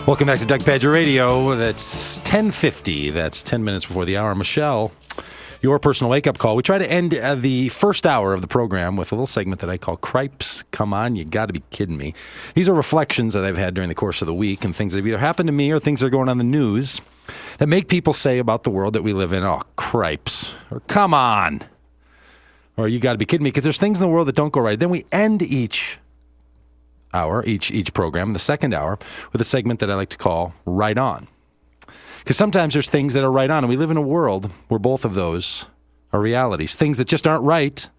Welcome back to Doug Pagitt Radio. That's 10:50. That's 10 minutes before the hour. Michelle, your personal wake-up call. We try to end the first hour of the program with a little segment that I call Cripes. Come on, you got to be kidding me. These are reflections that I've had during the course of the week and things that have either happened to me or things that are going on in the news that make people say about the world that we live in, oh, cripes, or come on, or you got to be kidding me, because there's things in the world that don't go right. Then we end each hour, each program, the second hour, with a segment that I like to call Right On. Because sometimes there's things that are right on, and we live in a world where both of those are realities. Things that just aren't right,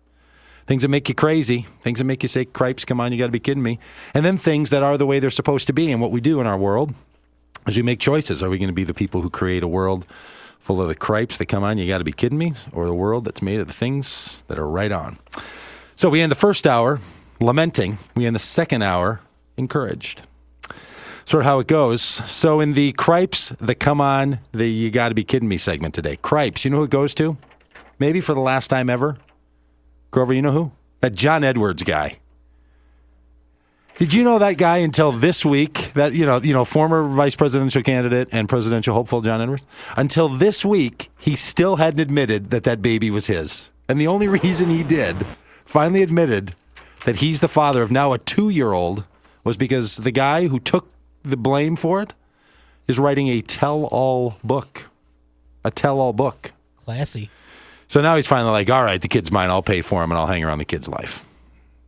things that make you crazy, things that make you say, cripes, come on, you got to be kidding me. And then things that are the way they're supposed to be. And what we do in our world is we make choices. Are we going to be the people who create a world full of the cripes that come on, you got to be kidding me, or the world that's made of the things that are right on? So we end the first hour lamenting. We end the second hour encouraged. Sort of how it goes. So in the cripes, the come on, the you got to be kidding me segment today. Cripes, you know who it goes to? Maybe for the last time ever. Grover, you know who? That John Edwards guy. Did you know that guy until this week? That you know, former vice presidential candidate and presidential hopeful John Edwards. Until this week, he still hadn't admitted that baby was his. And the only reason he did, finally admitted that he's the father of now a 2-year-old, was because the guy who took the blame for it is writing a tell-all book. A tell-all book. Classy. So now he's finally like, all right, the kid's mine. I'll pay for him, and I'll hang around the kid's life.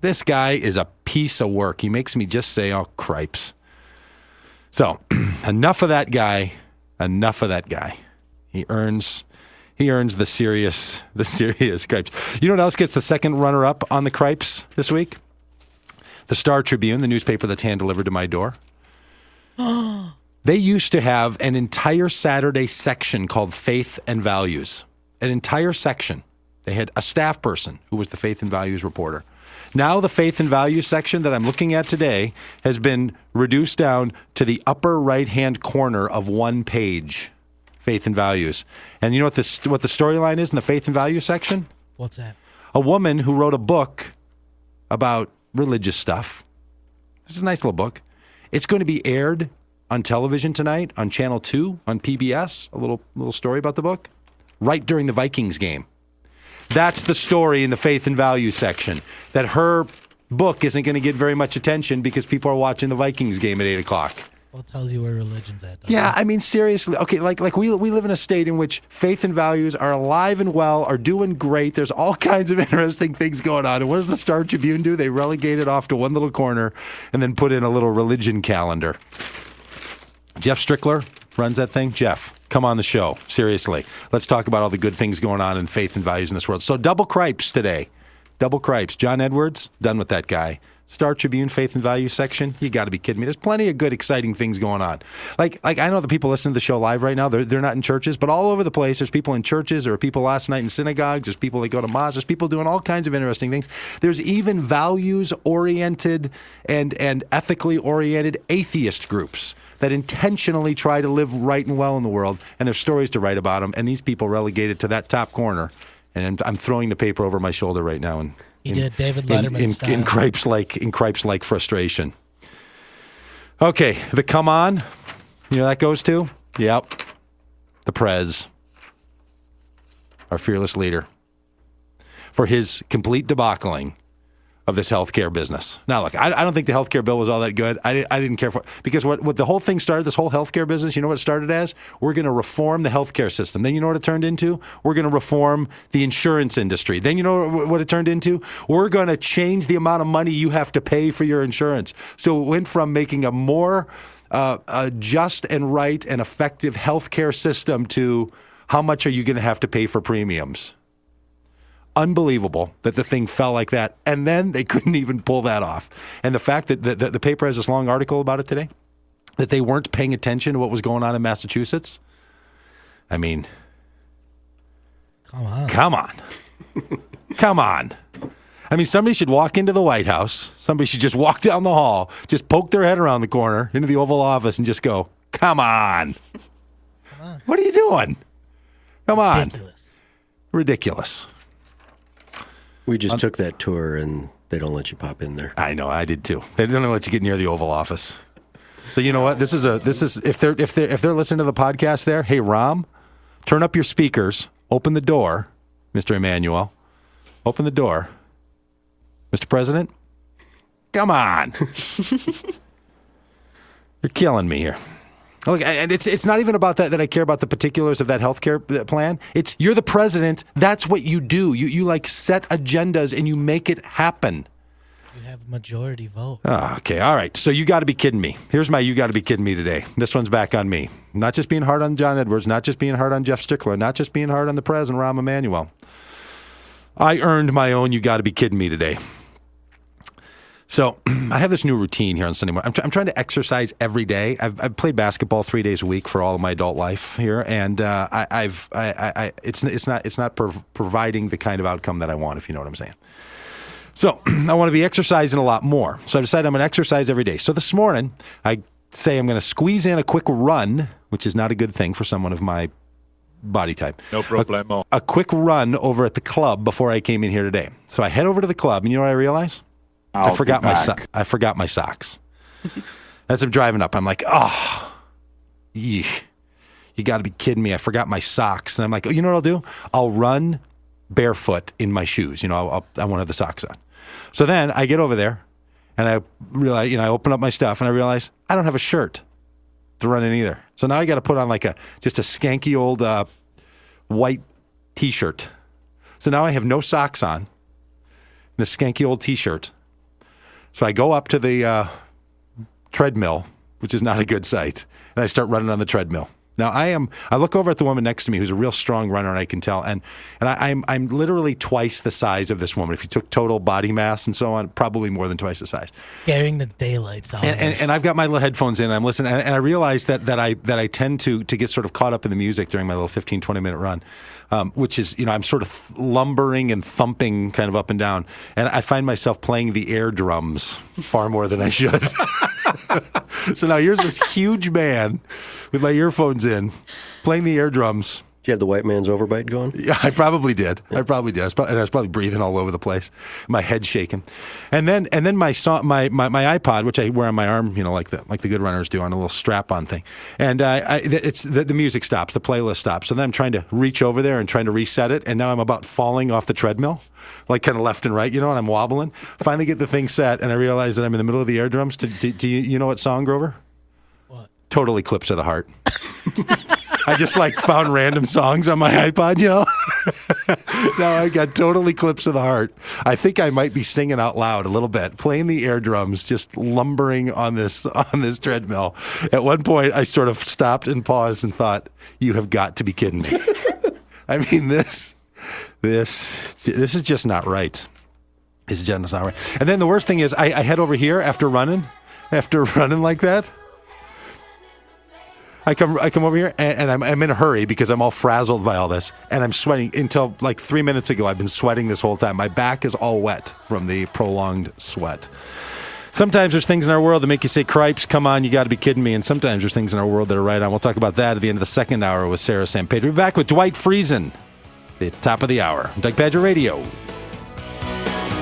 This guy is a piece of work. He makes me just say, oh, cripes. So enough of that guy. Enough of that guy. He earns the serious cripes. You know what else gets the second runner-up on the cripes this week? The Star Tribune, the newspaper that's hand-delivered to my door. They used to have an entire Saturday section called Faith and Values. An entire section. They had a staff person who was the Faith and Values reporter. Now the Faith and Values section that I'm looking at today has been reduced down to the upper right-hand corner of one page. Faith and Values. And you know what the storyline is in the Faith and Values section? What's that? A woman who wrote a book about religious stuff. It's a nice little book. It's going to be aired on television tonight on Channel 2 on PBS. A little story about the book. Right during the Vikings game. That's the story in the Faith and Values section. That her book isn't going to get very much attention because people are watching the Vikings game at 8 o'clock. Well, it tells you where religion's at. Yeah, I mean, seriously. Okay, like we live in a state in which faith and values are alive and well, are doing great. There's all kinds of interesting things going on. And what does the Star Tribune do? They relegate it off to one little corner and then put in a little religion calendar. Jeff Strickler runs that thing. Jeff, come on the show. Seriously. Let's talk about all the good things going on in faith and values in this world. So double cripes today. Double cripes. John Edwards, done with that guy. Star Tribune, Faith and Values section. You got to be kidding me. There's plenty of good, exciting things going on. Like I know the people listening to the show live right now, they're not in churches, but all over the place, there's people in churches. There were people last night in synagogues. There's people that go to mosques. There's people doing all kinds of interesting things. There's even values-oriented and ethically oriented atheist groups that intentionally try to live right and well in the world, and there's stories to write about them, and these people relegated to that top corner. And I'm throwing the paper over my shoulder right now. And he did David Letterman style. In cripes-like frustration. Okay, the come on. You know that goes to? Yep. The Prez. Our fearless leader. For his complete debacling of this healthcare business. Now, look, I don't think the healthcare bill was all that good. I didn't care for it. Because what the whole thing started, this whole healthcare business, you know what it started as? We're going to reform the healthcare system. Then you know what it turned into? We're going to reform the insurance industry. Then you know what it turned into? We're going to change the amount of money you have to pay for your insurance. So it went from making a more just and right and effective healthcare system to how much are you going to have to pay for premiums? Unbelievable that the thing fell like that. And then they couldn't even pull that off. And the fact that the paper has this long article about it today, that they weren't paying attention to what was going on in Massachusetts. I mean, come on. Come on. I mean, somebody should walk into the White House. Somebody should just walk down the hall, just poke their head around the corner into the Oval Office and just go, come on. What are you doing? Come on. Ridiculous. We just took that tour, and they don't let you pop in there. I know, I did too. They don't let you get near the Oval Office. So you know what? This is if they're listening to the podcast there, hey Rom, turn up your speakers, open the door, Mr. Emmanuel. Open the door. Mr. President, come on. You're killing me here. Look, and it's not even about that I care about the particulars of that healthcare plan. It's you're the president. That's what you do. You like set agendas and you make it happen. You have majority vote. Oh, okay. All right. So you got to be kidding me. Here's my you got to be kidding me today. This one's back on me. Not just being hard on John Edwards, not just being hard on Jeff Strickler, not just being hard on the president, Rahm Emanuel. I earned my own you got to be kidding me today. So I have this new routine here on Sunday morning. I'm trying to exercise every day. I've played basketball 3 days a week for all of my adult life here, and it's not providing the kind of outcome that I want, if you know what I'm saying. So I want to be exercising a lot more. So I decided I'm going to exercise every day. So this morning I say I'm going to squeeze in a quick run, which is not a good thing for someone of my body type. No problemo. A quick run over at the club before I came in here today. So I head over to the club, and you know what I realize? I forgot my socks. As I'm driving up, I'm like, oh, you got to be kidding me. I forgot my socks. And I'm like, oh, you know what I'll do? I'll run barefoot in my shoes. You know, I won't have the socks on. So then I get over there and I realize, I open up my stuff and I realize I don't have a shirt to run in either. So now I got to put on just a skanky old white T-shirt. So now I have no socks on, the skanky old T-shirt. So I go up to the treadmill, which is not a good sight, and I start running on the treadmill. Now I look over at the woman next to me who's a real strong runner, and I can tell, and I'm literally twice the size of this woman. If you took total body mass and so on, probably more than twice the size. Scaring the daylights out. And I've got my little headphones in, and I'm listening, and I realize that I tend to get sort of caught up in the music during my little 15, 20-minute run, which is, I'm sort of lumbering and thumping kind of up and down, and I find myself playing the air drums far more than I should. So now here's this huge man with my earphones in, playing the air drums. Did you have the white man's overbite going? Yeah, I probably did. I was probably breathing all over the place, my head shaking, and then my iPod, which I wear on my arm, like the good runners do, on a little strap-on thing, and the music stops, the playlist stops. So then I'm trying to reach over there and trying to reset it, and now I'm about falling off the treadmill, like kind of left and right, and I'm wobbling. Finally get the thing set, and I realize that I'm in the middle of the air drums. Do you know what song, Grover? What? Total Eclipse of the Heart. I just found random songs on my iPod, Now I got Total Eclipse of the Heart. I think I might be singing out loud a little bit, playing the air drums, just lumbering on this treadmill. At one point, I sort of stopped and paused and thought, "You have got to be kidding me." I mean, this is just not right. This is just not right. And then the worst thing is, I head over here after running like that. I come over here, and I'm in a hurry because I'm all frazzled by all this, and I'm sweating. Until 3 minutes ago, I've been sweating this whole time. My back is all wet from the prolonged sweat. Sometimes there's things in our world that make you say, "Cripes, come on, you got to be kidding me." And sometimes there's things in our world that are right on. We'll talk about that at the end of the second hour with Sarah San Pedro. We'll be back with Dwight Friesen, the top of the hour. Doug Pagitt Radio.